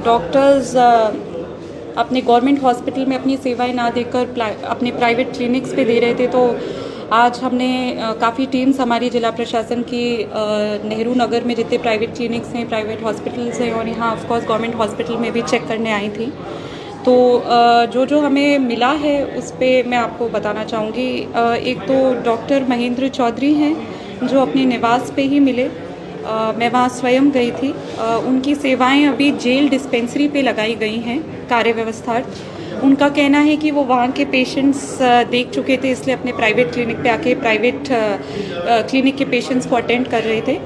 Doctors अपने government hospital में अपनी सेवाएं ना देकर अपने प्राइवेट क्लिनिक्स पे दे रहे थे, तो आज हमने काफ़ी टीम्स हमारी जिला प्रशासन की नेहरू नगर में जितने प्राइवेट क्लिनिक्स हैं, प्राइवेट हॉस्पिटल्स हैं और यहाँ ऑफकोर्स गवर्नमेंट हॉस्पिटल में भी चेक करने आई थी। तो जो जो हमें मिला है उस पर मैं आपको बताना चाहूँगी। एक तो डॉक्टर महेंद्र चौधरी हैं जो अपने निवास पे ही मिले। मैं वहाँ स्वयं गई थी। उनकी सेवाएं अभी जेल डिस्पेंसरी पे लगाई गई हैं कार्य व्यवस्थार्थ। उनका कहना है कि वो वहाँ के पेशेंट्स देख चुके थे, इसलिए अपने प्राइवेट क्लिनिक पे आके प्राइवेट क्लिनिक के पेशेंट्स को अटेंड कर रहे थे।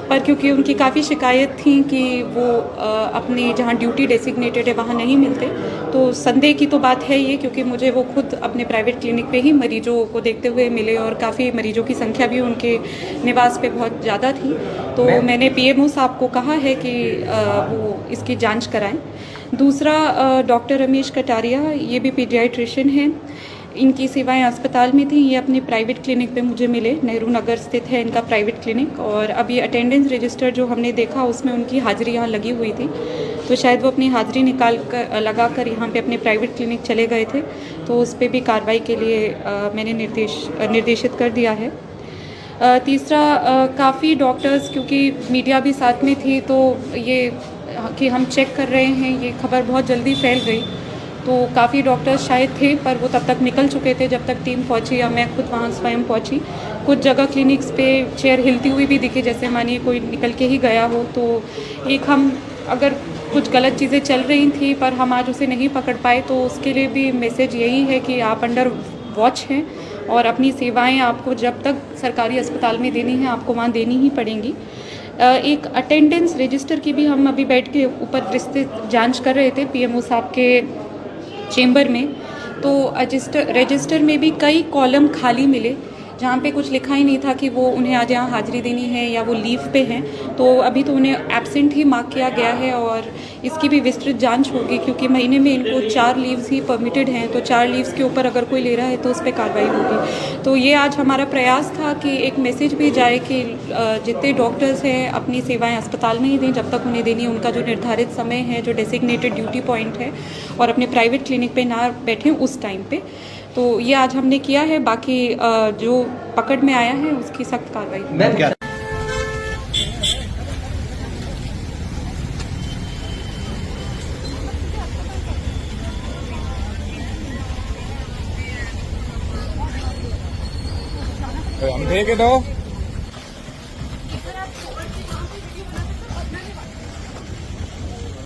पर क्योंकि उनकी काफ़ी शिकायत थी कि वो अपनी जहाँ ड्यूटी डेसिग्नेटेड है वहाँ नहीं मिलते, तो संदेह की तो बात है ये, क्योंकि मुझे वो खुद अपने प्राइवेट क्लिनिक पे ही मरीजों को देखते हुए मिले और काफ़ी मरीजों की संख्या भी उनके निवास पे बहुत ज़्यादा थी। तो मैंने पीएमओ साहब को कहा है कि वो इसकी जांच कराएं। दूसरा, डॉक्टर रमेश कटारिया, ये भी पीडियाट्रिशियन हैं। इनकी सेवाएं अस्पताल में थी, ये अपने प्राइवेट क्लिनिक पे मुझे मिले। नेहरू नगर स्थित है इनका प्राइवेट क्लिनिक, और अभी अटेंडेंस रजिस्टर जो हमने देखा उसमें उनकी हाज़िरी यहाँ लगी हुई थी, तो शायद वो अपनी हाज़िरी निकाल कर लगा कर यहाँ पे अपने प्राइवेट क्लिनिक चले गए थे, तो उस पर भी कार्रवाई के लिए मैंने निर्देशित कर दिया है। तीसरा, काफ़ी डॉक्टर्स, क्योंकि मीडिया भी साथ में थी, तो ये कि हम चेक कर रहे हैं ये खबर बहुत जल्दी फैल गई, तो काफ़ी डॉक्टर्स शायद थे पर वो तब तक निकल चुके थे जब तक टीम पहुंची या मैं खुद वहां स्वयं पहुंची। कुछ जगह क्लिनिक्स पे चेयर हिलती हुई भी दिखी, जैसे मानिए कोई निकल के ही गया हो। तो एक हम अगर कुछ गलत चीज़ें चल रही थी पर हम आज उसे नहीं पकड़ पाए, तो उसके लिए भी मैसेज यही है कि आप अंडर वॉच हैं और अपनी सेवाएं आपको जब तक सरकारी अस्पताल में देनी है आपको वहाँ देनी ही पड़ेंगी। एक अटेंडेंस रजिस्टर की भी हम अभी बैठ के ऊपर विस्तृत जांच कर रहे थे पीएमओ साहब के चेंबर में, तो रजिस्टर में भी कई कॉलम खाली मिले जहाँ पे कुछ लिखा ही नहीं था कि वो उन्हें आज यहाँ हाज़िरी देनी है या वो लीव पे हैं, तो अभी तो उन्हें एब्सेंट ही मार्क किया गया है और इसकी भी विस्तृत जांच होगी, क्योंकि महीने में इनको 4 लीव्स ही परमिटेड हैं, तो 4 लीव्स के ऊपर अगर कोई ले रहा है तो उस पर कार्रवाई होगी। तो ये आज हमारा प्रयास था कि एक मैसेज भी जाए कि जितने डॉक्टर्स हैं अपनी सेवाएँ अस्पताल में ही दें जब तक उन्हें देनी, उनका जो निर्धारित समय है, जो डेसिग्नेटेड ड्यूटी पॉइंट है, और अपने प्राइवेट क्लिनिक पे ना बैठें उस टाइम पे। तो ये आज हमने किया है, बाकी जो पकड़ में आया है उसकी सख्त कार्रवाई। हम देखे दो